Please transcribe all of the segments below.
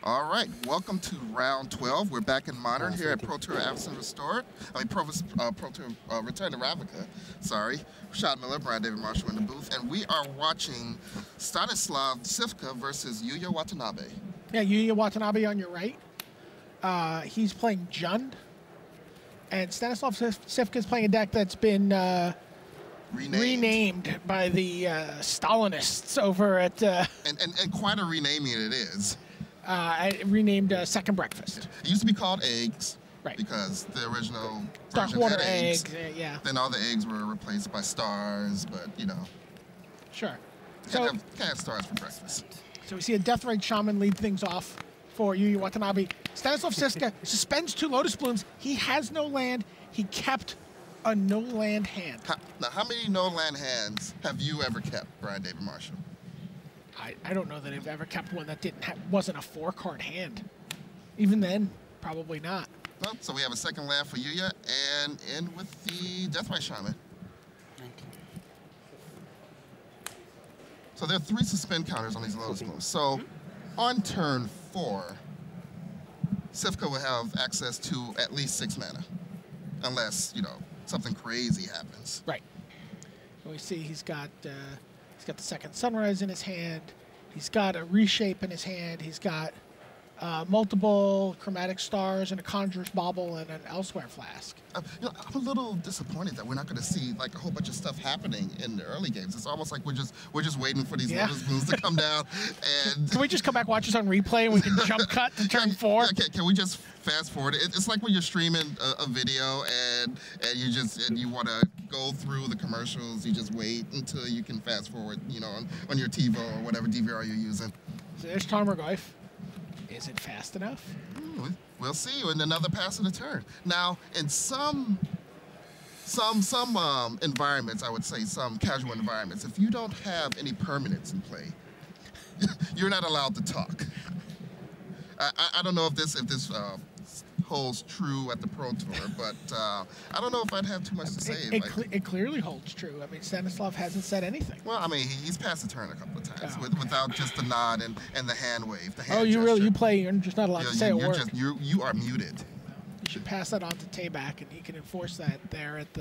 All right, welcome to round 12. We're back in Modern here at Pro Tour Absent Restored. Pro Tour Return to Ravnica. Sorry. Rashad Miller, Brian David Marshall in the booth. And we are watching Stanislav Cifka versus Yuuya Watanabe. Yeah, Yuuya Watanabe on your right. He's playing Jund. And Stanislav Cifka is playing a deck that's been renamed by the Stalinists over at... And quite a renaming it is. Renamed Second Breakfast. It used to be called Eggs, right? Because the original Dark version Water had eggs. Yeah. Then all the eggs were replaced by stars, but you know. Sure. Can't have stars for breakfast. So we see a Deathrite Shaman lead things off for Yuuya Watanabe. Stanislav Cifka suspends 2 Lotus Blooms. He has no land. He kept a no land hand. Now, how many no land hands have you ever kept, Brian David Marshall? I don't know that I've ever kept one that wasn't a 4-card hand. Even then, probably not. Well, so we have a second land for Yuuya and end with the Deathrite Shaman. So there are 3 suspend counters on these Lotus Blooms. So on turn 4, Cifka will have access to at least 6 mana. Unless, you know, something crazy happens. Right. And we see he's got the second Sunrise in his hand. He's got a Reshape in his hand. He's got multiple Chromatic Stars and a Conjurer's Bauble and an Elsewhere Flask. You know, I'm a little disappointed that we're not going to see like a whole bunch of stuff happening in the early games. It's almost like we're just waiting for these Lotus Blooms to come down. And can we just come back, watch us on replay, and we can jump cut to turn 4? Can we just fast forward? It's like when you're streaming a video and you want to go through the commercials. You just wait until you can fast forward, you know, on your TiVo or whatever DVR you're using. So there's Tarmogoyf. Is it fast enough? We'll see you in another pass of the turn. Now, in some environments, I would say some casual environments, if you don't have any permanents in play, you're not allowed to talk. I don't know if this holds true at the Pro Tour, but I don't know if I'd have too much to say. It clearly holds true. I mean, Stanislav hasn't said anything. Well, I mean, he's passed the turn a couple of times without just the nod and the hand wave. You play? You're just not allowed to say a word. You are muted. You should pass that on to Tayback, and he can enforce that there at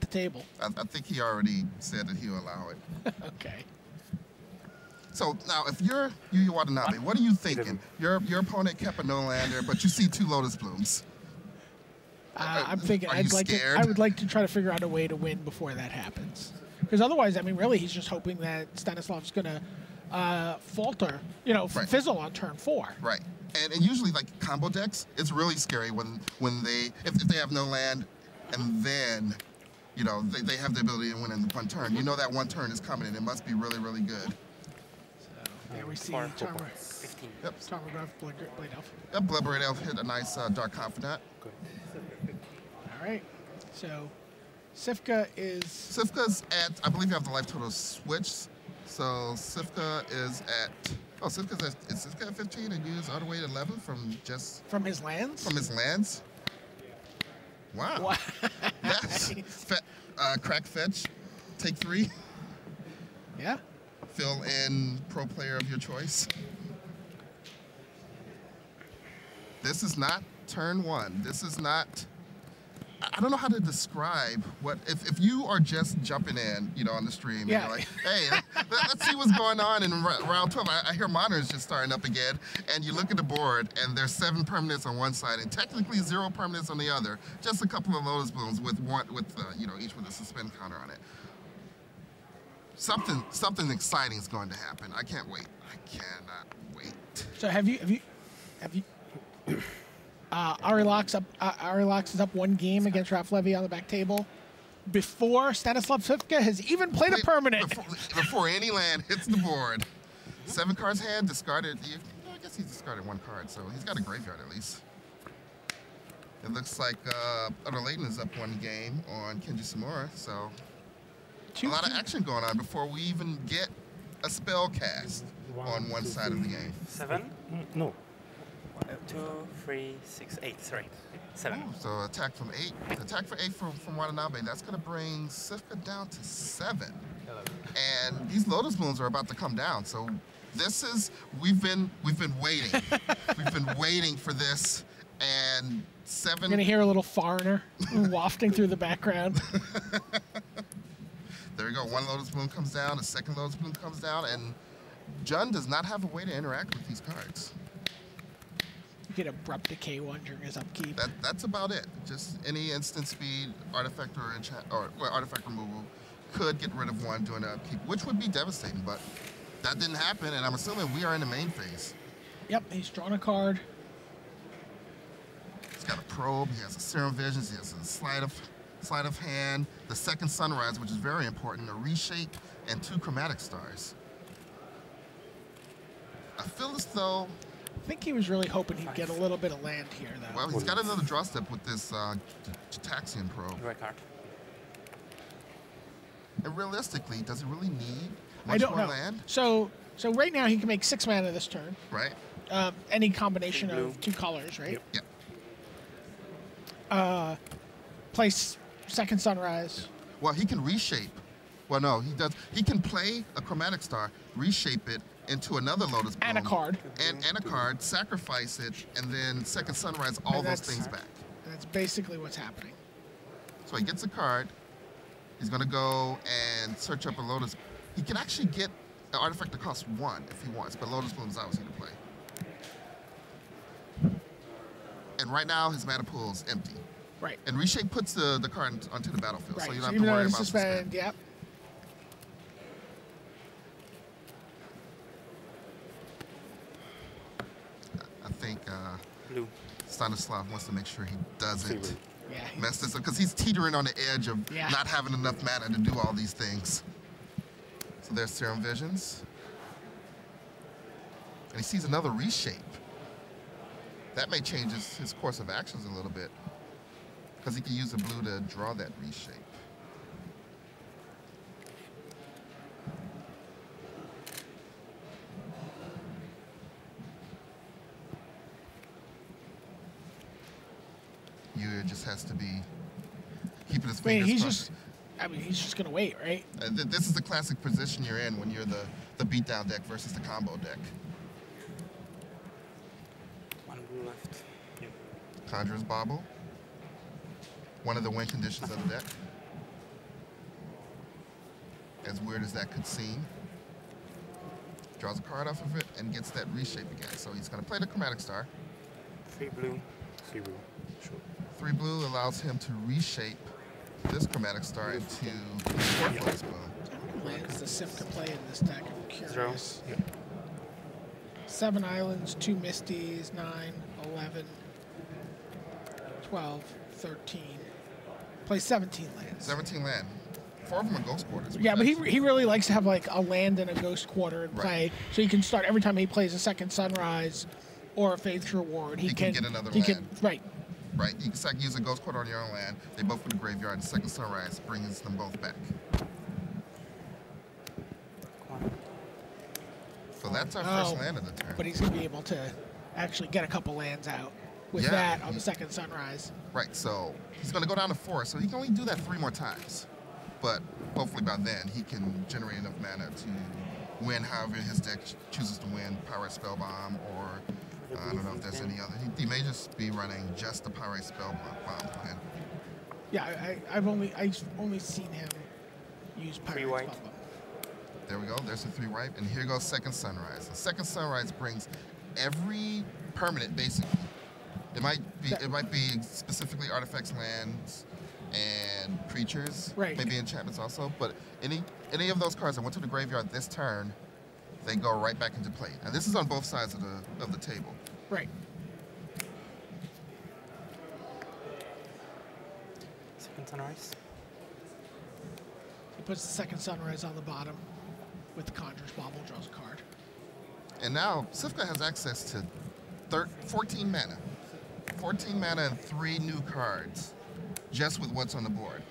the table. I think he already said that he'll allow it. Okay. So now, if you're Yuuya Watanabe, what are you thinking? Your opponent kept a no-lander, but you see 2 Lotus Blooms. I'm thinking I would like to try to figure out a way to win before that happens. Because otherwise, I mean, really, he's just hoping that Stanislav's going to falter, you know, fizzle on turn 4. Right. And usually, like combo decks, it's really scary if they have no land, and then, you know, they have the ability to win in 1 turn. You know that 1 turn is coming, and it must be really, really good. There we see Charmer. 15. Yep. Charmer Blade Elf. Yep, Blade Elf hit a nice Dark Confidant. Good. All right. So, Cifka's at, I believe you have the life total switched. So Cifka is at, is Cifka at 15 and Yuuya's all the way to 11 from his lands? From his lands. Wow. Yes. Crack fetch, take 3. Yeah. Fill in pro player of your choice. This is not turn 1. This is not, I don't know how to describe what, if you are just jumping in, you know, on the stream, and you're like, hey, let's see what's going on in round 12. I hear Modern's just starting up again, and you look at the board, and there's 7 permanents on one side, and technically 0 permanents on the other. Just a couple of Lotus Blooms with you know, each with a suspend counter on it. Something exciting is going to happen. I can't wait. I cannot wait. So have you Arilox is up 1 game against Ralph Levy on the back table before Stanislav Cifka has even played a permanent. Before any land hits the board. 7 cards hand, discarded. I guess he's discarded 1 card, so he's got a graveyard at least. It looks like Utter Layton is up 1 game on Kenji Samura, so a lot of action going on before we even get a spell cast on one side of the game. 7? No. 2, 3, 6, 8. Sorry, 7. Oh, so attack from 8. Attack for 8 from Watanabe. That's going to bring Cifka down to 7. And these Lotus Blooms are about to come down. So we've been waiting. We've been waiting for this, and You're gonna hear a little foreigner wafting through the background. There you go. One Lotus Bloom comes down, a second Lotus Bloom comes down, and Jun does not have a way to interact with these cards. You get Abrupt Decay one during his upkeep. That's about it. Just any instant speed artifact or artifact removal could get rid of one during the upkeep, which would be devastating, but that didn't happen, and I'm assuming we are in the main phase. Yep, he's drawn a card. He's got a probe, he has a Serum Visions, he has a sleight of hand, the second Sunrise, which is very important, a Reshape, and 2 Chromatic Stars. I feel as though... I think he was really hoping he'd get a little bit of land here, though. Well, he's got another draw step with this Taxian probe. Right card. And realistically, does he really need I much don't more know. land? So right now he can make 6 mana this turn. Right? Any combination Blue. of 2 colors, right? Yeah. Place second Sunrise. Well, he can reshape. Well, no, he does. He can play a Chromatic Star, reshape it into another Lotus Bloom. And a card. And a card, sacrifice it, and then second Sunrise all And those that's- things back. That's basically what's happening. So he gets a card. He's going to go and search up a Lotus. He can actually get an artifact that costs 1 if he wants, but Lotus Bloom is obviously to play. And right now, his mana pool is empty. Right. And Reshape puts the card onto the battlefield, Right. so you So don't have even to though worry it's about suspend, suspend. yep. I think Blue. Stanislav wants to make sure he doesn't Yeah. mess this up, because he's teetering on the edge of Yeah. not having enough mana to do all these things. So there's Serum Visions. And he sees another Reshape. That may change his course of actions a little bit, because he can use the blue to draw that Reshape. Yuuya just has to be keeping his fingers crossed. He's just gonna wait, right? This is the classic position you're in when you're the beatdown deck versus the combo deck. 1 blue left. Yep. Conjurer's Bauble. One of the win conditions of the deck. As weird as that could seem. Draws a card off of it and gets that Reshape again. So he's going to play the Chromatic Star. 3 blue. 3 blue. Sure. 3 blue allows him to reshape this Chromatic Star into 4 Lotus Bloom. How many lands does Cifka play in this deck? I'm curious. 0. 7 islands, 2 Misties, 9, 11, 12, 13. Plays 17 lands. 17 land. 4 of them are Ghost Quarters. Yeah, but he really likes to have like a land and a Ghost Quarter in Right. play, so he can start every time he plays a second Sunrise or a Faith's Reward. He can get another he land. Right. Right, you can use a Ghost Quarter on your own land. They both go to the graveyard. The second Sunrise brings them both back. So that's our first land of the turn. But he's going to be able to actually get a couple lands out with Yeah, that on the second Sunrise. Right, so he's going to go down to 4, so he can only do that 3 more times. But hopefully by then he can generate enough mana to win however his deck chooses to win, Pirate Spellbomb, or I don't know if there's any other. He may just be running just the Pirate Spellbomb plan. Yeah, I've only seen him use Pirate white. Spellbomb. There we go, there's the 3 white, and here goes second Sunrise. The second Sunrise brings every permanent basically. It might be specifically artifacts, lands, and creatures. Right. Maybe enchantments also. But any of those cards that went to the graveyard this turn, they go right back into play. And this is on both sides of the table. Right. Second Sunrise. He puts the second Sunrise on the bottom with the Conjurer's Bauble, draws a card. And now Cifka has access to 14 mana. 14 mana and 3 new cards, just with what's on the board.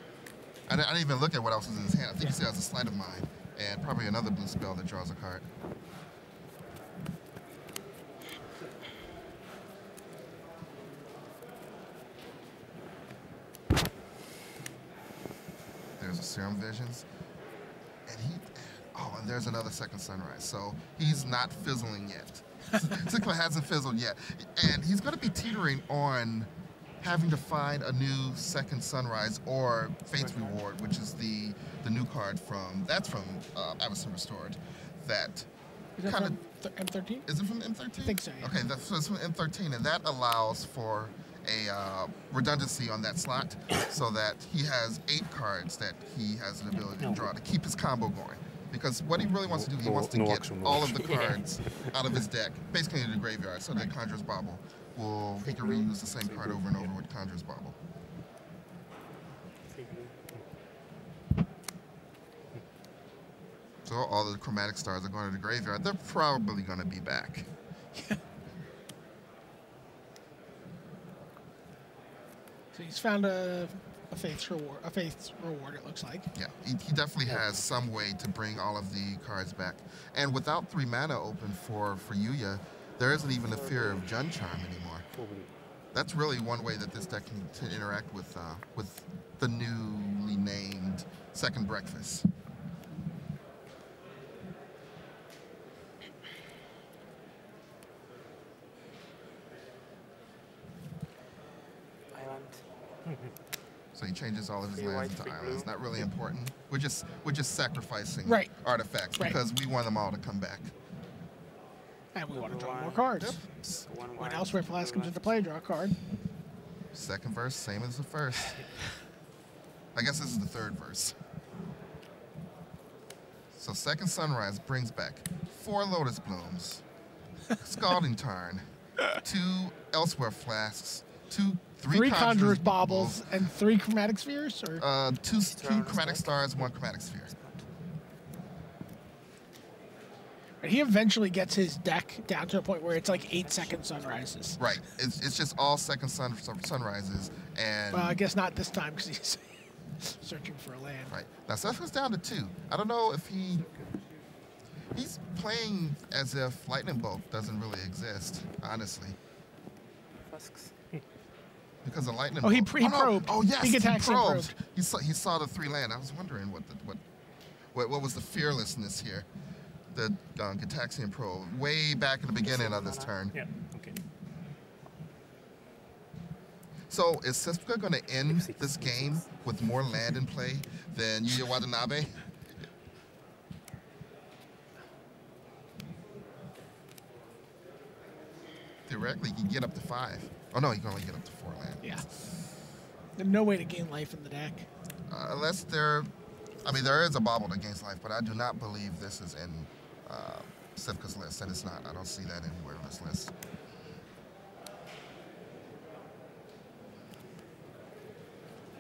I didn't even look at what else was in his hand. I think he still has a Sleight of Mind, and probably another blue spell that draws a card. There's a Serum Visions. And and there's another second sunrise. So he's not fizzling yet. Cifka hasn't fizzled yet. And he's going to be teetering on having to find a new second sunrise or Fate's Reward, which is the new card from Avacyn Restored. That is kind of M13? Is it from M13? I think so. Yeah. Okay, so it's from M13, and that allows for a redundancy on that slot, so that he has 8 cards that he has an ability to draw to keep his combo going. Because what he really wants to do, he wants to get all of the cards out of his deck, basically in the graveyard, so that Conjurer's Bauble he can reuse the same card over and over with Conjurer's Bauble. So all the chromatic stars are going to the graveyard. They're probably going to be back. So he's found a faith's reward. A faith's reward, it looks like. Yeah, he definitely has some way to bring all of the cards back. And without 3 mana open for Yuuya, there isn't even a fear of Jund Charm anymore. That's really one way that this deck can interact with the newly named Second Breakfast. So he changes all of his lands into islands. Not really important. We're just sacrificing artifacts because we want them all to come back. And we want to draw more cards. Yep. When Elsewhere Flask comes into play, draw a card. Second verse, same as the first. I guess this is the third verse. So Second Sunrise brings back 4 Lotus Blooms, Scalding Tarn, 2 Elsewhere Flasks, 3 Conjurer's Baubles, and 3 Chromatic Spheres? Or? 2 Chromatic Stars, 1 Chromatic Sphere. He eventually gets his deck down to a point where it's like 8 second sunrises. Right. It's just all second sunrises. And well, I guess not this time because he's searching for a land. Right. Now Cifka's down to 2. I don't know if he's playing as if Lightning Bolt doesn't really exist, honestly. Because the Lightning Bolt. He probed. Oh yes, he probed. He saw the 3 land. I was wondering what was the fearlessness here. The Gitaxian Probe, way back in the beginning of this turn. Yeah, okay. So is Cifka going to end this game with more land in play than Yuuya Watanabe? Theoretically, he can get up to 5. Oh no, he can only get up to 4 land. Yeah. There's no way to gain life in the deck. Unless there is a bauble that gains life, but I do not believe this is in Cifka's list, and it's not. I don't see that anywhere on this list.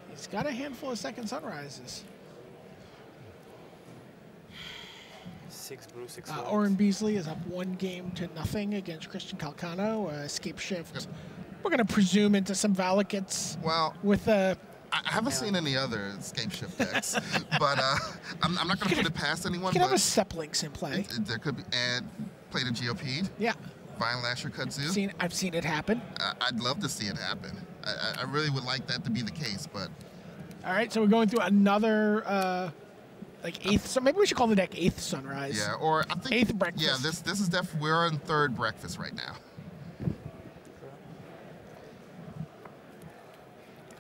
He's got a handful of second sunrises. 6 blue, 6 Oren Beasley is up 1 game to nothing against Christian Calcano. Escape shift. We're going to presume into some Valakites. Well, with I haven't seen any other escape shift decks, but I'm not going to put it past anyone. You can have a Seplings in play. There could be, and play the Geopede. Yeah. Vine Lasher Kudzu. I've seen it happen. I'd love to see it happen. I really would like that to be the case, but. All right, so we're going through another like 8th. So maybe we should call the deck 8th Sunrise. Yeah, or I think 8th Breakfast. Yeah, this is definitely we're on 3rd Breakfast right now.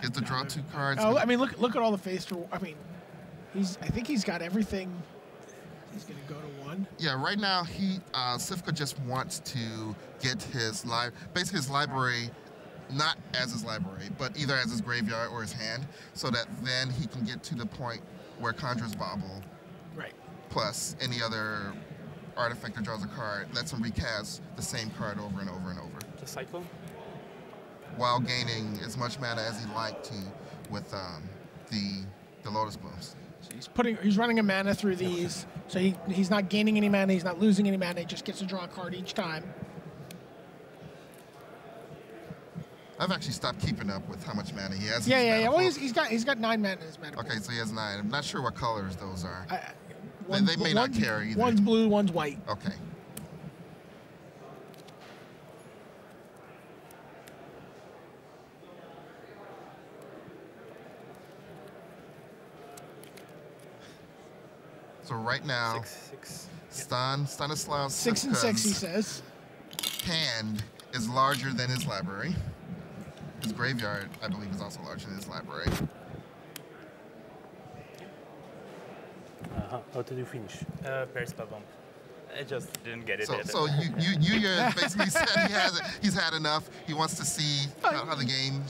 Get to draw 2 cards. Oh, I mean, look at all the face. I mean, I think he's got everything. He's gonna go to 1. Yeah, right now Cifka just wants to get his basically his library, not as his library, but either as his graveyard or his hand, so that then he can get to the point where Conjurer's Bauble, right, plus any other artifact that draws a card, lets him recast the same card over and over and over. The Cyclone? While gaining as much mana as he'd like to with the Lotus Blooms. So he's running a mana through these, so he's not gaining any mana, he's not losing any mana, he just gets to draw a card each time. I've actually stopped keeping up with how much mana he has. Yeah. Well, he's got 9 mana in his mana pool. Okay, so he has 9. I'm not sure what colors those are. They may not carry either. One's blue, one's white. Okay. So right now, 6. Stanislav 6 and 6, he says. Hand is larger than his library. His graveyard, I believe, is also larger than his library. How did you finish? Very spell bump. I just didn't get it. So Yuuya basically said he's had enough. He wants to see how the game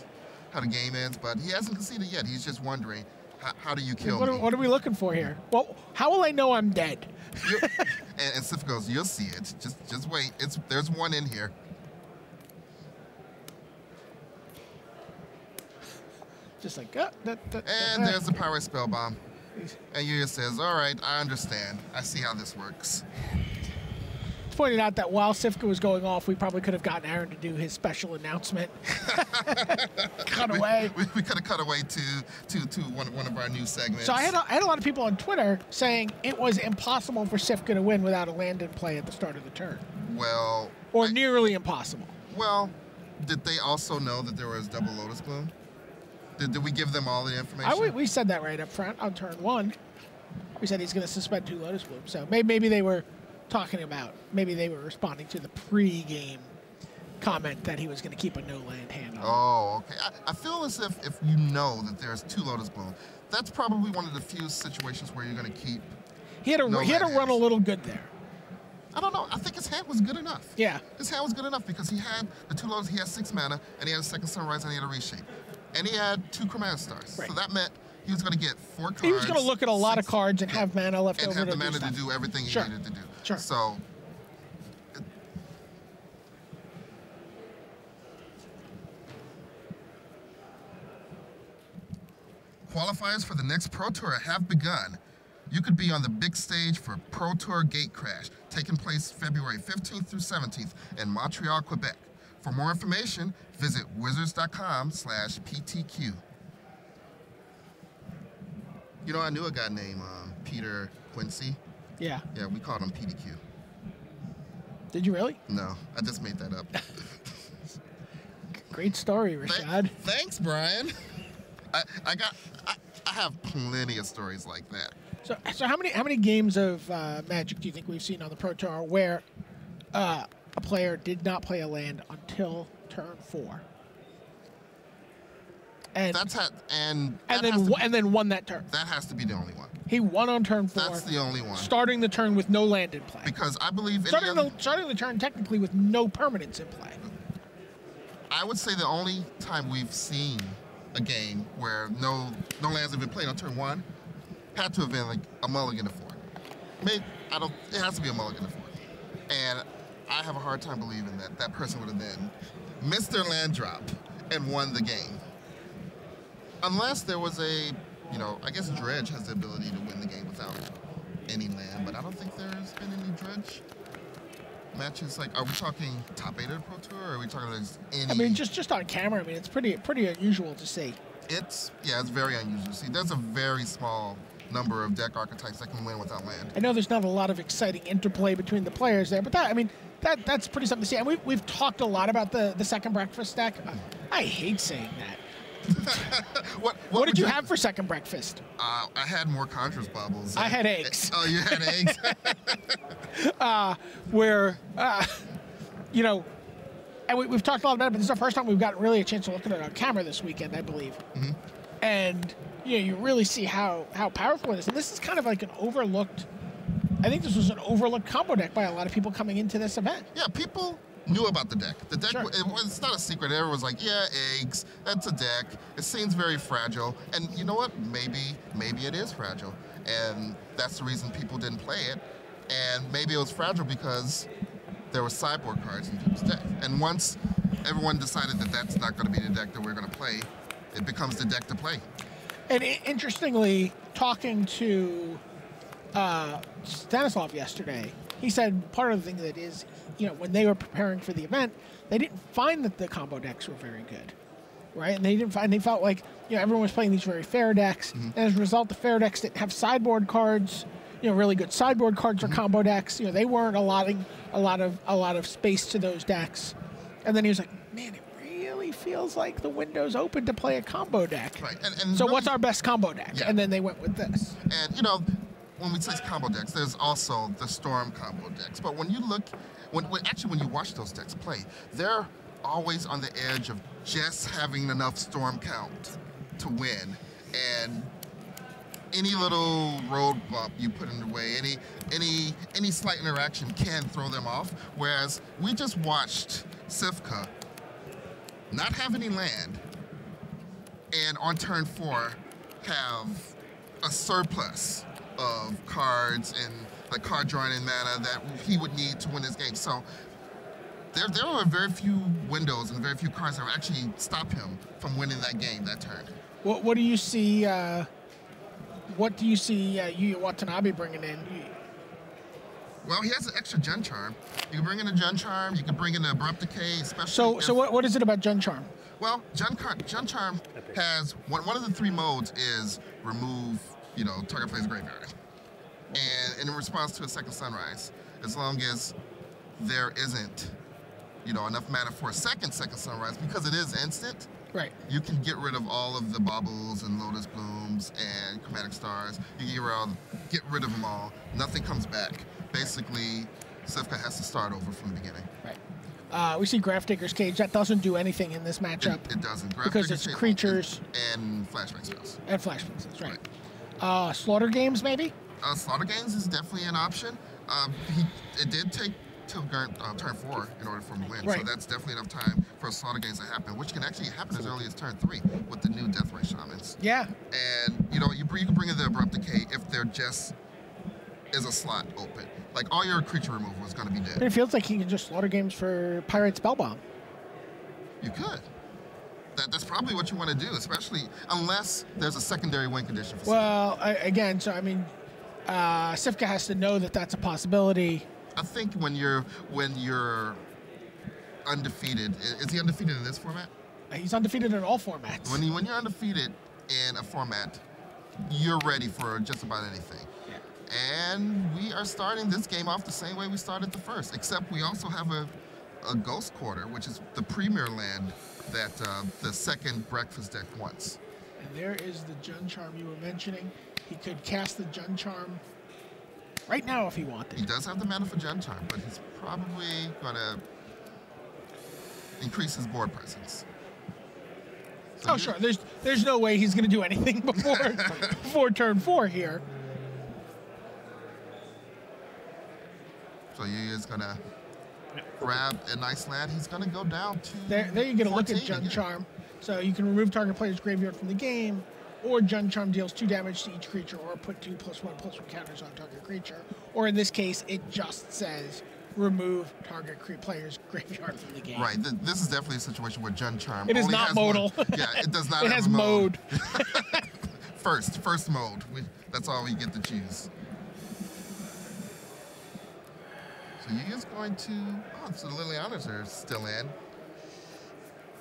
ends, but he hasn't conceded yet. He's just wondering, how do you kill me? What are we looking for here? Well, how will I know I'm dead? and Cifka goes, you'll see it. Just wait. There's one in here. Just like, and there's the power spell bomb. And Yuuya says, all right, I understand. I see how this works. It's pointed out that while Cifka was going off, we probably could have gotten Aaron to do his special announcement. Cut away. We could have cut away to one of our new segments. So I had a lot of people on Twitter saying it was impossible for Cifka to win without a land in play at the start of the turn. Well... Or nearly impossible. Well, did they also know that there was double Lotus Bloom? Did we give them all the information? We said that right up front on turn 1. We said he's going to suspend 2 Lotus Blooms. So maybe they were talking about, maybe they were responding to the pre-game comment that he was going to keep a no-land hand on. Oh, okay. I feel as if you know that there's 2 Lotus Bloom, that's probably one of the few situations where you're going to keep. He had to run a little good there. I don't know. I think his hand was good enough. Yeah. His hand was good enough because he had the 2 Lotus, he had 6 mana, and he had a second Sunrise, and he had a reshape. And he had 2 Chromatic Stars. Right. So that meant he was going to get 4 cards. He was going to look at a lot of cards and have mana left over and have the mana to do everything he needed to do. Sure. So, qualifiers for the next Pro Tour have begun. You could be on the big stage for Pro Tour Gate Crash, taking place February 15th through 17th in Montreal, Quebec. For more information, visit wizards.com/PTQ. You know, I knew a guy named Peter Quincy. Yeah. Yeah, we called him PDQ. Did you really? No, I just made that up. Great story, Rashad. Thanks, Brian. I have plenty of stories like that. So how many games of Magic do you think we've seen on the Pro Tour where a player did not play a land until turn 4? And then won that turn. That has to be the only one. He won on turn 4. That's the only one. Starting the turn with no land in play. Because I believe starting the turn technically with no permanents in play. I would say the only time we've seen a game where no lands have been played on turn 1 had to have been like a mulligan to 4. Maybe it has to be a mulligan to 4. And I have a hard time believing that person would have then missed their land drop and won the game. Unless there was I guess Dredge has the ability to win the game without any land, but I don't think there's been any Dredge matches. Like, are we talking top 8 of the Pro Tour, or are we talking like any? I mean, just on camera, I mean, it's pretty unusual to see. It's very unusual to see. There's a very small number of deck archetypes that can win without land. I know there's not a lot of exciting interplay between the players there, but that's pretty something to see. And we've talked a lot about the second breakfast deck. I hate saying that. What did you have for second breakfast? I had more Conjurer's Bubbles. I had eggs. Oh, you had eggs? And we've talked a lot about it, but this is the first time we've gotten really a chance to look at it on camera this weekend, I believe. Mm-hmm. And you really see how powerful it is. And this is kind of like I think this was an overlooked combo deck by a lot of people coming into this event. Yeah, people knew about the deck. The deck, sure. It's not a secret. Everyone was like, yeah, eggs, that's a deck. It seems very fragile. And you know what? Maybe it is fragile. And that's the reason people didn't play it. And maybe it was fragile because there were sideboard cards in people's deck. And once everyone decided that that's not going to be the deck that we're going to play, it becomes the deck to play. And interestingly, talking to Stanislav yesterday, he said part of the thing that is, when they were preparing for the event, they didn't find that the combo decks were very good, right? And they felt like, everyone was playing these very fair decks, mm-hmm. and as a result, the fair decks didn't have sideboard cards, really good sideboard cards for combo decks. They weren't allotting a lot of space to those decks. And then he was like, man, it really feels like the window's open to play a combo deck. Right. And so really, what's our best combo deck? Yeah. And then they went with this. And when we say combo decks, there's also the Storm combo decks. But when you look, when you watch those decks play, they're always on the edge of just having enough Storm count to win. And any little road bump you put in the way, any slight interaction can throw them off. Whereas we just watched Cifka not have any land, and on turn 4 have a surplus of cards and like card drawing and mana that he would need to win this game. So there are very few windows and very few cards that will actually stop him from winning that game that turn. What do you see? What do you see Yuuya Watanabe bringing in? Well, he has an extra Gen Charm. You can bring in a Gen Charm. You can bring in an Abrupt Decay, especially. So what is it about Gen Charm? Well, Gen Charm has one of the 3 modes is remove, target player's graveyard, and in response to a second sunrise, as long as there isn't, enough mana for a second sunrise, because it is instant. Right. You can get rid of all of the baubles and Lotus Blooms and Chromatic Stars. You can get rid of them all. Nothing comes back. Basically, Cifka has to start over from the beginning. Right. We see Grafdigger's Cage. That doesn't do anything in this matchup. It doesn't. Because it's creatures. And flashback spells. And flashback spells, right. Slaughter Games, maybe? Slaughter Games is definitely an option. It did take till turn 4 in order for him to win. Right. So that's definitely enough time for Slaughter Games to happen, which can actually happen as early as turn 3 with the new Deathray Shamans. Yeah. And, you can bring in the Abrupt Decay if there just is a slot open. Like, all your creature removal is going to be dead. But it feels like he can just Slaughter Games for Pirate Spellbomb. You could. That's probably what you want to do, especially unless there's a secondary win condition for again, so I mean, Cifka has to know that that's a possibility. I think when you're undefeated, is he undefeated in this format? He's undefeated in all formats. When you're undefeated in a format, you're ready for just about anything. Yeah. And we are starting this game off the same way we started the first, except we also have a Ghost Quarter, which is the premier land that the second breakfast deck wants. And there is the Jun Charm you were mentioning. He could cast the Jun Charm right now if he wanted. He does have the mana for Jun Charm, but he's probably going to increase his board presence. So sure. There's no way he's going to do anything before turn 4 here. So Yuuya's going to grab a nice land. He's going to go down to There you get a look at 14 Jun again. Charm. So you can remove target player's graveyard from the game, or Jun Charm deals 2 damage to each creature, or put 2+1/+1 counters on target creature. Or in this case, it just says remove target player's graveyard from the game. Right. This is definitely a situation where Jun Charm It is only not has modal. Yeah, it does not It have has a mode. mode. First mode. That's all we get to choose. So Yuuya's going to... Oh, so the Lilianas are still in.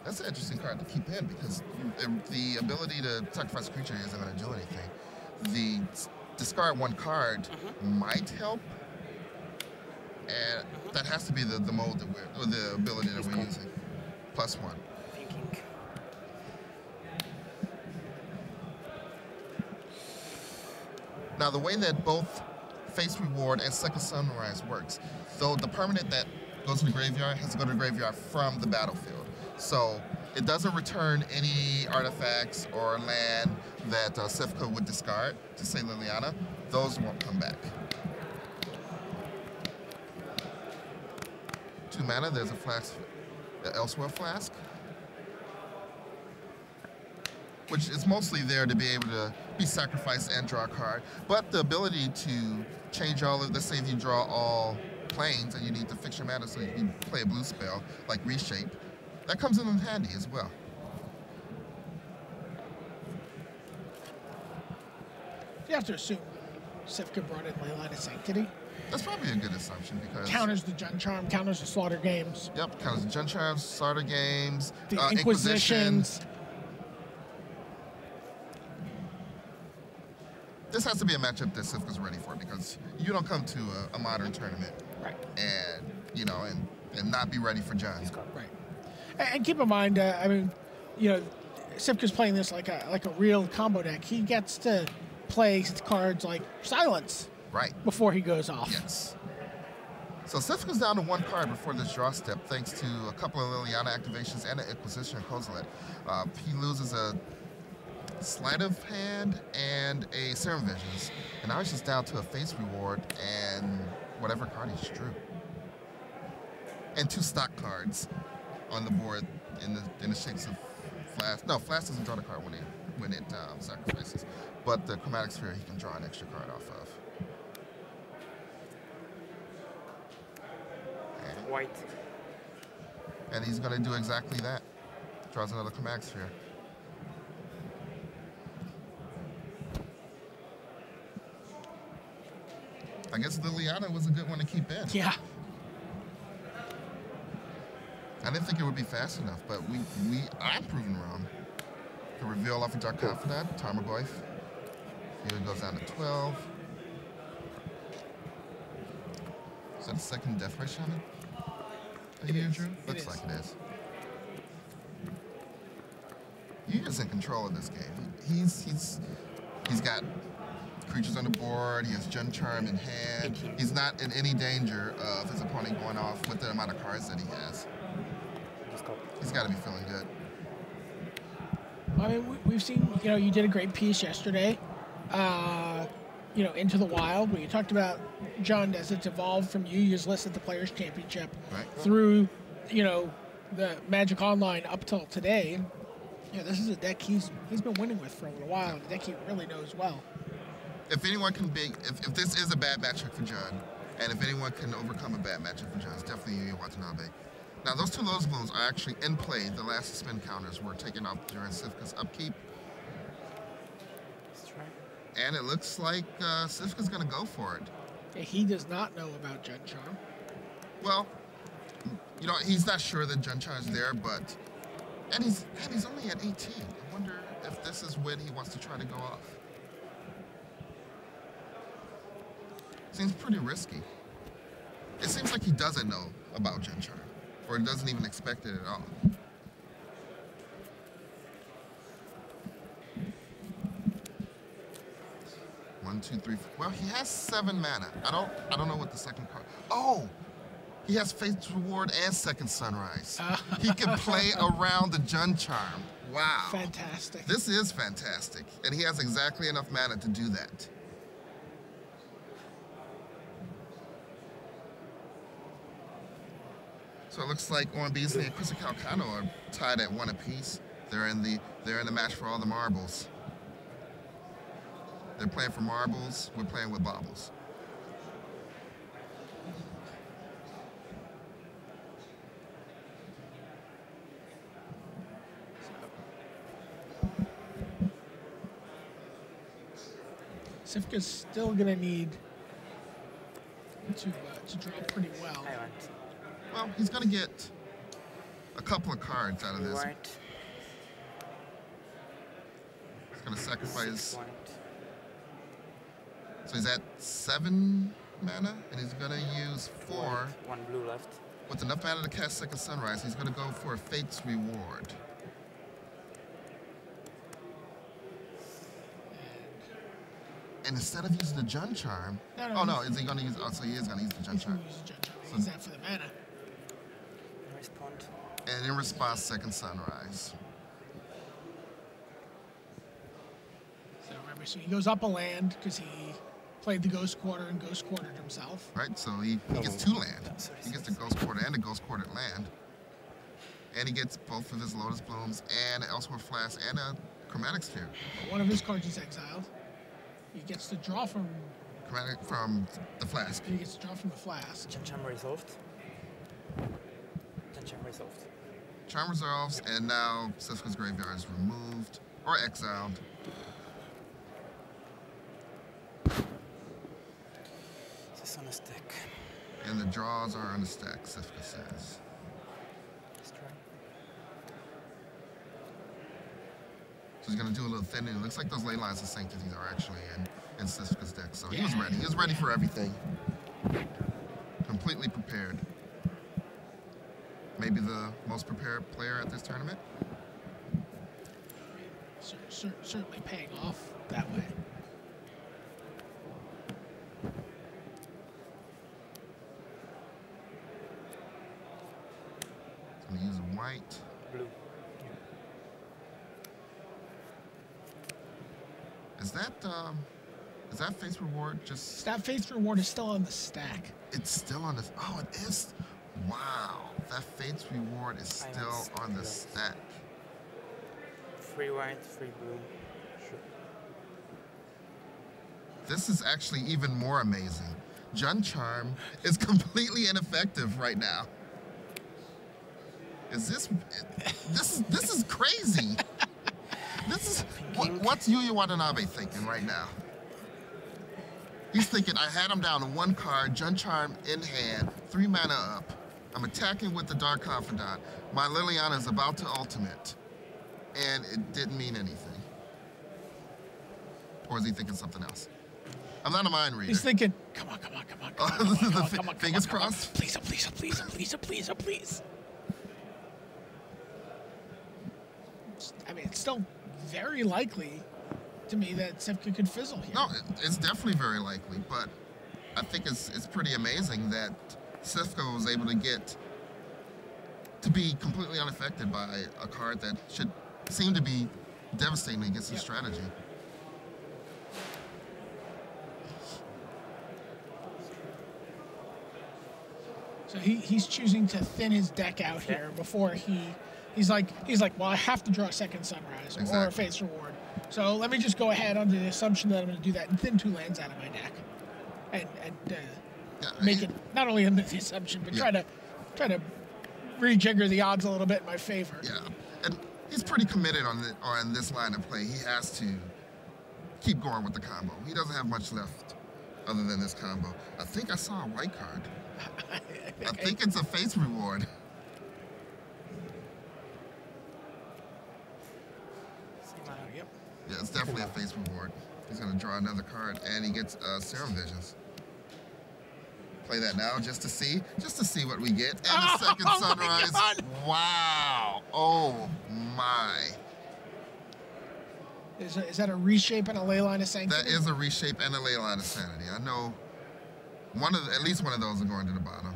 That's an interesting card to keep in because the ability to sacrifice a creature isn't going to do anything. The discard 1 card might help, and that has to be the mode that or the ability that we're using. +1. Thinking. Now, the way that both Face Reward and Second Sunrise works, though the permanent that goes to the graveyard has to go to the graveyard from the battlefield. So it doesn't return any artifacts or land that Cifka would discard to say Liliana. Those won't come back. 2 mana, there's a flask, Elsewhere Flask, which is mostly there to be able to be sacrificed and draw a card. But the ability to change all of, let's say if you draw all planes and you need to fix your mana so you can play a blue spell, like Reshape, that comes in handy as well. You have to assume Cifka brought in Leyline of Sanctity. That's probably a good assumption because... Counters the Jun Charm, counters the Slaughter Games. Yep, counters the Jun Charms, Slaughter Games, The Inquisition. Inquisitions. This has to be a matchup that Cifka's ready for because you don't come to a modern tournament and, you know, and not be ready for Jun. Right. And keep in mind, I mean, you know, Cifka's playing this like a real combo deck. He gets to play cards like Silence Right. Before he goes off. Yes. So Cifka's down to 1 card before this draw step, thanks to a couple of Liliana activations and an Inquisition of Kozlet. He loses a Sleight of Hand and a Serum Visions, and now he's just down to a face reward and whatever card he just drew. And 2 stock cards on the board in the shapes of Flask. No, Flask doesn't draw the card when it sacrifices, but the Chromatic Sphere he can draw an extra card off of. White. And he's going to do exactly that. Draws another Chromatic Sphere. I guess Liliana was a good one to keep in. Yeah. I didn't think it would be fast enough, but I'm proven wrong. The reveal off of Dark Confidant, Tarmogoyf. Here it goes down to 12. Is that the second Death Ray Shaman? Drew? Looks like it is. Yuuya's in control of this game. He's got creatures on the board, he has Jun Charm in hand. He's not in any danger of his opponent going off with the amount of cards that he has. He's got to be feeling good. I mean, we've seen, you did a great piece yesterday, Into the Wild, where you talked about Jund as it's evolved from Yuuya's list at the Players' Championship through, the Magic Online up till today. This is a deck he's been winning with for a little while, and a deck he really knows well. If anyone can if this is a bad matchup for Jund, and if anyone can overcome a bad matchup for Jund, it's definitely Yuuya Watanabe. Now, those 2 Lotus Blooms are actually in play. The last suspend counters were taken off during Cifka's upkeep. That's right. And it looks like Cifka's going to go for it. Yeah, he does not know about Jun Charm. Well, he's not sure that Jun Charm is there, but... And he's only at 18. I wonder if this is when he wants to try to go off. Seems pretty risky. It seems like he doesn't know about Jun Charm, or he doesn't even expect it at all. One, two, three, four. Well, he has 7 mana. I don't know what the second card. Oh, he has Fate's Reward and Second Sunrise. He can play around the Jun Charm. Wow. Fantastic. This is fantastic, and he has exactly enough mana to do that. So it looks like Owen Beasley and Chris Calcano are tied at 1 apiece. They're in the match for all the marbles. They're playing for marbles. We're playing with baubles. Cifka's still going to need to draw pretty well. Well, he's going to get a couple of cards out of this. White. He's going to sacrifice. So he's at 7 mana, and he's going to use 4. 1 blue left. With enough mana to cast Second Sunrise, he's going to go for a Fate's Reward. And instead of using the Jun Charm... is he going to use... Oh, so he is going to use the Jun Charm. So he's that for the mana. And in response, Second Sunrise. So remember, he goes up a land because he played the Ghost Quarter and Ghost Quartered himself. Right, so he gets 2 land. He gets the Ghost Quarter and the Ghost Quartered land. And he gets both of his Lotus Blooms and an Elsewhere Flask and a Chromatic Sphere. But one of his cards is exiled. He gets to draw from the Flask. He gets to draw from the Flask. Charm resolved. Charm resolved. Charm resolves, and now Cifka's graveyard is removed or exiled. This on a stack. And the draws are on the stack, Cifka says. So he's going to do a little thinning. It looks like those ley lines of sanctities are actually in Cifka's deck. So he was ready. He was ready for everything. Completely prepared. Maybe the most prepared player at this tournament. Certainly paying off that way. Is that Faith's Reward just... That Faith's Reward is still on the stack. It's still on the... Oh, it is. Wow. That Faith's Reward is still on the stack. 3 white, 3 blue. Sure. This is actually even more amazing. Jun Charm is completely ineffective right now. Is this is crazy. This is what's Yuuya Watanabe thinking right now? He's thinking, I had him down to 1 card, Jun Charm in hand, 3 mana up. I'm attacking with the Dark Confidant. My Liliana is about to ultimate, and it didn't mean anything. Or is he thinking something else? I'm not a mind reader. He's thinking, come on. Fingers crossed. Please. I mean, it's still very likely to me that Cifka could fizzle here. No, it's definitely very likely, but I think it's pretty amazing that Cifka was able to get to be completely unaffected by a card that should seem to be devastating against his strategy. So he's choosing to thin his deck out here before he's like, well, I have to draw a second Sunrise or a Faith's Reward. So let me just go ahead under the assumption that I'm going to do that and thin 2 lands out of my deck, and make it not only under the assumption, but try to rejigger the odds a little bit in my favor. Yeah, and he's pretty committed on this line of play. He has to keep going with the combo. He doesn't have much left other than this combo. I think I saw a white card. I think it's a Faith's Reward. Yep. Yeah, it's definitely a Faith's Reward. He's going to draw another card, and he gets Serum Visions. Play that now just to see what we get. And the second Sunrise. Wow. Oh my. Is that a reshape and a Leyline of Sanctity? That is a reshape and a Leyline of Sanity. I know at least one of those are going to the bottom.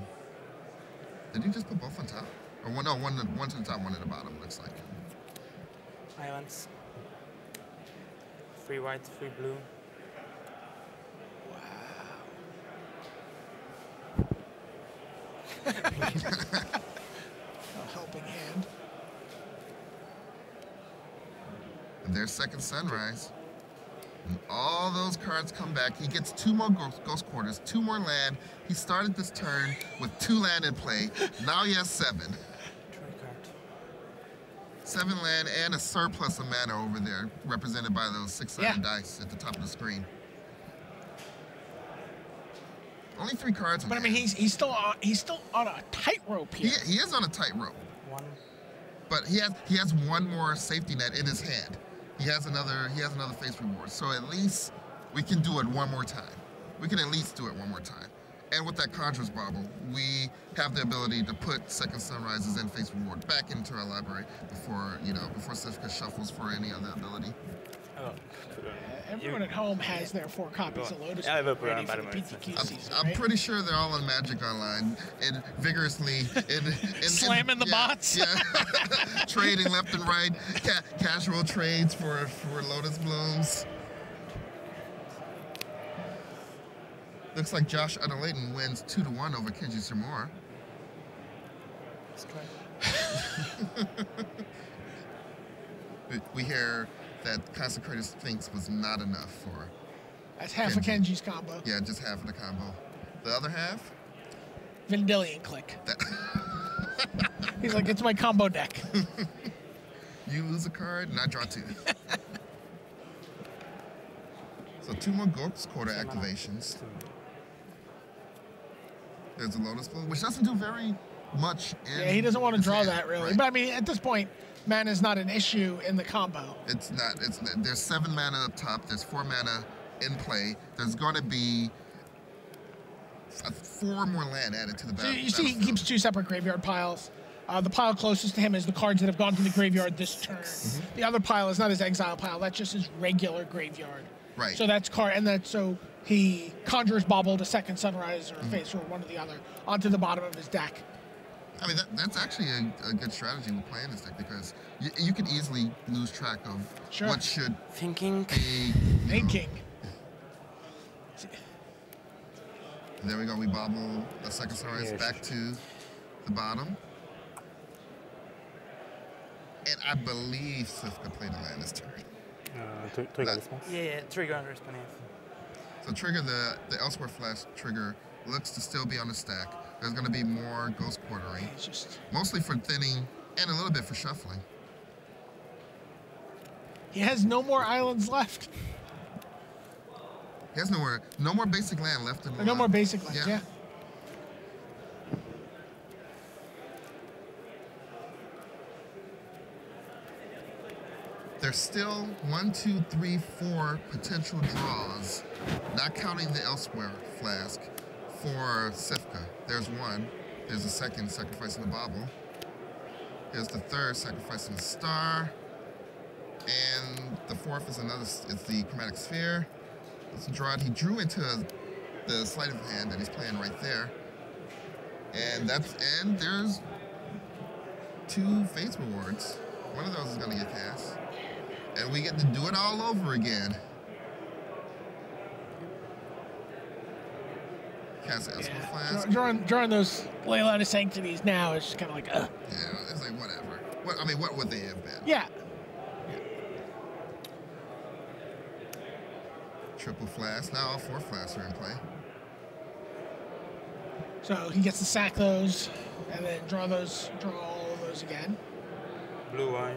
Did you just put both on top? Or one to the top, one to the bottom, looks like. Islands. 3 white, 3 blue. Wow. A helping hand. And there's second Sunrise. And all those cards come back. He gets 2 more Ghost Quarters, 2 more land. He started this turn with 2 land in play. Now he has 7. 7 land and a surplus of mana over there, represented by those 6-sided dice at the top of the screen. Only 3 cards. But I mean, he's still on a tightrope here. He is on a tightrope. But he has 1 more safety net in his hand. He has another Faith's Reward. So at least we can do it 1 more time. We can at least do it 1 more time. And with that Conjurer's Bauble, we have the ability to put second Sunrises and Faith's Reward back into our library before Cifka shuffles for any other ability. Everyone at home has their 4 copies of Lotus ready for the PTQ season, I'm pretty sure they're all on Magic Online and vigorously slamming the bots. Yeah, trading left and right, casual trades for Lotus Blooms. Looks like Josh Adelaiden wins 2-1 over Kenji Shimura. We hear that Consecrated Sphinx was not enough for... That's half of Kenji's combo. Yeah, just half of the combo. The other half? Vendilion Click. He's like, it's my combo deck. You lose a card, and I draw 2. So 2 more Ghost Quarter activations. There's a Lotus Bloom, which doesn't do very much in... Yeah, he doesn't want to draw that, really. Right. But, I mean, at this point, mana is not an issue in the combo. It's not. There's 7 mana up top. There's 4 mana in play. There's going to be 4 more land added to the battle. So you see he keeps 2 separate graveyard piles. The pile closest to him is the cards that have gone to the graveyard this turn. The other pile is not his exile pile. That's just his regular graveyard. Right. So that's so he Conjurer's Bauble to second Sunrise or Faith's or one or the other onto the bottom of his deck. I mean, that's actually a good strategy with playing this deck because you could easily lose track of what should thinking. be. Thinking. There we go. We bobble the second sunrise back to the bottom. And I believe Cifka played a land this turn. Yeah, trigger under response. So trigger the Elsewhere Flash trigger looks to still be on the stack. There's going to be more Ghost Quartering, mostly for thinning and a little bit for shuffling. He has no more islands left. He has no more basic land left in the No more basic lands, yeah. There's still 1, 2, 3, 4 potential draws, not counting the Elsewhere Flask, for Cifka. There's one. There's a second, sacrificing the bauble. Here's the third, sacrificing the star. And the fourth is the Chromatic Sphere. Let's draw it. He drew into the sleight of hand that he's playing right there. And there's 2 Fates rewards. One of those is going to get cast. And we get to do it all over again. Cast the Elsewhere Flask. Drawing those Leyline of Sanctities now is just kind of like, Yeah, it's like, whatever. What would they have been? Yeah. Triple Flask. Now all 4 flasks are in play. So he gets to sack those and then draw all of those again. Blue eye.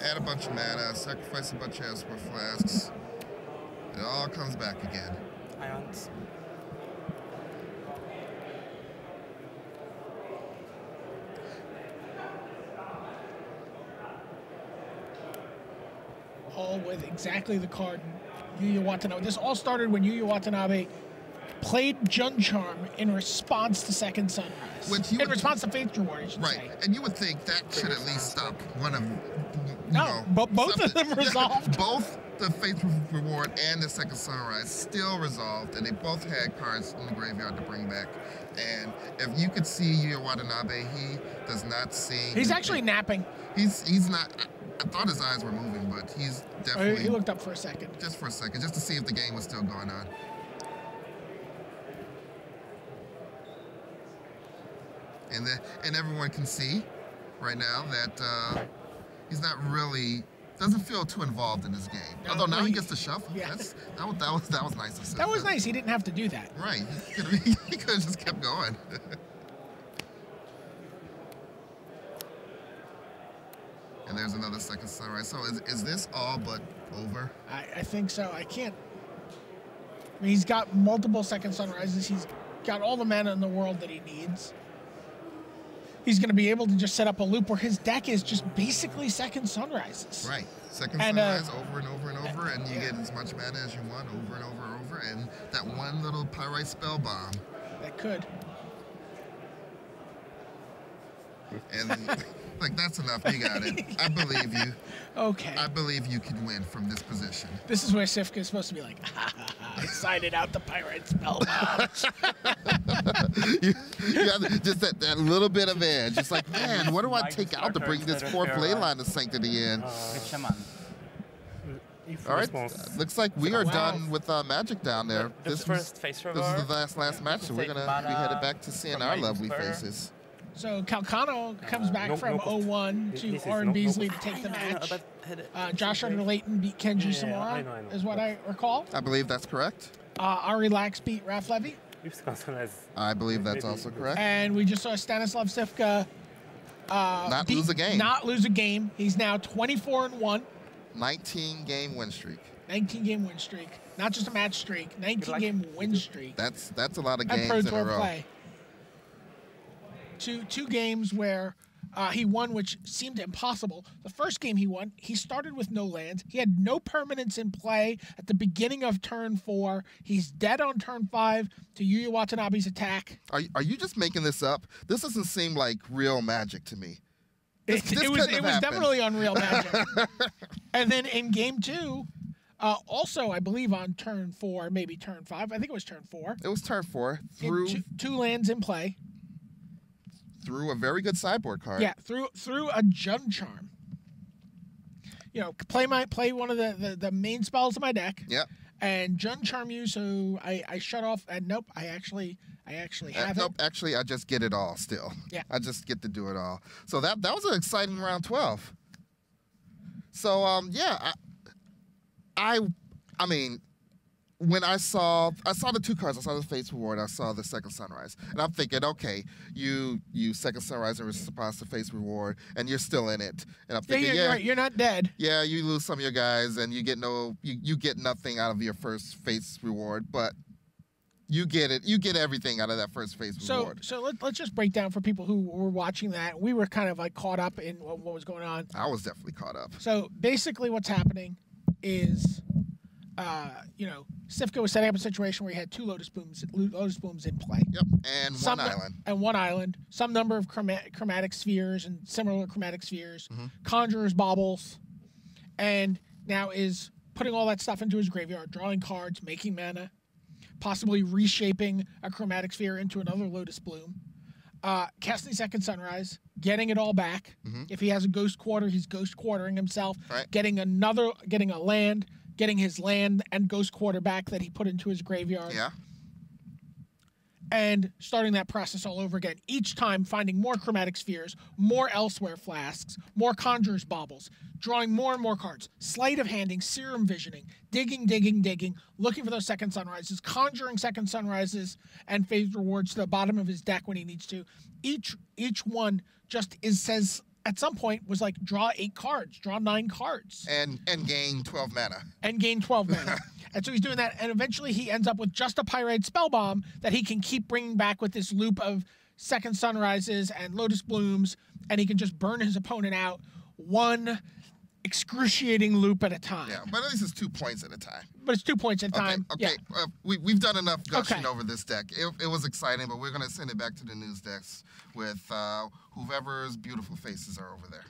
Add a bunch of mana, sacrifice a bunch of Elsewhere Flasks. It all comes back again. Ions. All with exactly the card Yuuya Watanabe. This all started when Yuuya Watanabe played Jund Charm in response to Second Sunrise. In response to Fate's Reward, I should say. Right, and you would think that should at least stop one of but both of them resolved. Both the Fate's Reward and the Second Sunrise still resolved, and they both had cards in the graveyard to bring back. And if you could see Yuuya Watanabe, he does not seem... He's actually napping. He's not... I thought his eyes were moving, but he's definitely... He looked up for a second. Just for a second, just to see if the game was still going on. And everyone can see right now that he's not really... doesn't feel too involved in this game. No, although now he gets to shuffle. Yeah. That was nice of Cifka. That was nice. He didn't have to do that. Right. He could have just kept going. And there's another Second Sunrise. So is this all but over? I think so. I can't... I mean, he's got multiple Second Sunrises. He's got all the mana in the world that he needs. He's going to be able to just set up a loop where his deck is just basically Second Sunrises. Right. Second Sunrise over and over and over, and you get as much mana as you want over and over and over, and that one little Pyrite Spell Bomb. That could. And like, that's enough. You got it. I believe you. Okay. I believe you can win from this position. This is where Cifka is supposed to be like, I sided out the Pyrite Spell Bomb. you have just that little bit of edge. It's like, man, what do I take out to bring this 4th Leyline of Sanctity in? All right, looks like we are done with Magic down there. This is the last match, so we're going to be headed back to seeing our lovely faces. So Calcano comes back from 0-1 to Aaron Beasley to take the match. Josh Under-Layton beat Kenji Samara, is what I recall. I believe that's correct. Ari Lax beat Raf Levy. I believe that's also correct. And we just saw Stanislav Cifka not lose a game. Not lose a game. He's now 24-1. 19-game win streak. 19-game win streak. Not just a match streak. 19-game win streak. That's a lot of games Pro in Tour a row. Play. Two games where he won, which seemed impossible. The first game he won, he started with no lands. He had no permanents in play at the beginning of turn 4. He's dead on turn 5 to Yuuya Watanabe's attack. Are you just making this up? This doesn't seem like real Magic to me. It was definitely Unreal Magic. And then in game 2, also I believe on turn 4, maybe turn 5. I think it was turn 4. It was turn 4. Two lands in play. through a very good sideboard card. Yeah, through a Jun Charm. You know, play one of the main spells of my deck. Yep. And Jun Charm you, so I shut off. And nope, I actually have Nope, it. actually, I just get it all still. Yeah. I just get to do it all. So that was an exciting round 12. So yeah, I mean, when I saw the 2 cards, I saw the Fate's Reward, I saw the Second Sunrise, and I'm thinking, okay, you Second Sunrise in response to Fate's Reward, and you're still in it, and I'm thinking, you're right, you're not dead. Yeah, you lose some of your guys, and you get nothing out of your first Fate's Reward, but you get it, you get everything out of that first Fate's Reward. So let's just break down for people who were watching that. We were kind of like caught up in what was going on. I was definitely caught up. So basically, what's happening is, Cifka was setting up a situation where he had 2 Lotus Blooms in play. Yep, and one island. Some number of chromatic spheres and similar chromatic spheres. Conjurer's Baubles. And now is putting all that stuff into his graveyard, drawing cards, making mana, possibly reshaping a chromatic sphere into another Lotus Bloom. Casting Second Sunrise, getting it all back. If he has a Ghost Quarter, he's Ghost Quartering himself. Right. Getting a land, getting his land and Ghost Quarter back that he put into his graveyard. Yeah. And starting that process all over again. Each time finding more chromatic spheres, more Elsewhere Flasks, more Conjurer's Baubles, drawing more and more cards, sleight of handing, serum visioning, digging, looking for those Second Sunrises, conjuring Second Sunrises and Fate's Rewards to the bottom of his deck when he needs to. Each one just says at some point was like draw 8 cards, draw 9 cards. And gain 12 mana. And gain 12 mana. And so he's doing that, and eventually he ends up with just a Pyrite Spellbomb that he can keep bringing back with this loop of Second Sunrises and Lotus Blooms, and he can just burn his opponent out one excruciating loop at a time. Yeah, but at least it's 2 points at a time. But it's 2 points at a time. Okay, Yeah. We've done enough gushing over this deck. It was exciting, but we're going to send it back to the news decks with whoever's beautiful faces are over there.